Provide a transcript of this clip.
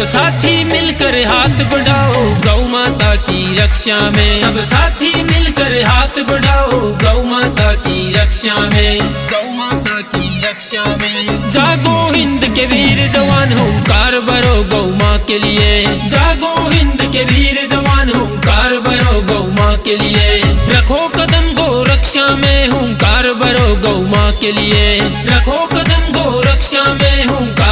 साथी मिलकर हाथ बढ़ाओ गौ माता की रक्षा में। सब साथी मिलकर हाथ बढ़ाओ गौ माता की रक्षा में, गौ माता की रक्षा में। जागो हिंद के वीर जवान, हुंकार भरो गौ माँ के लिए। जागो हिंद के वीर जवान, हुंकार भरो गौ माँ के लिए। रखो कदम गौ रक्षा में, हुंकार भरो गौ माँ के लिए। रखो कदम गौ रक्षा में, हुंकार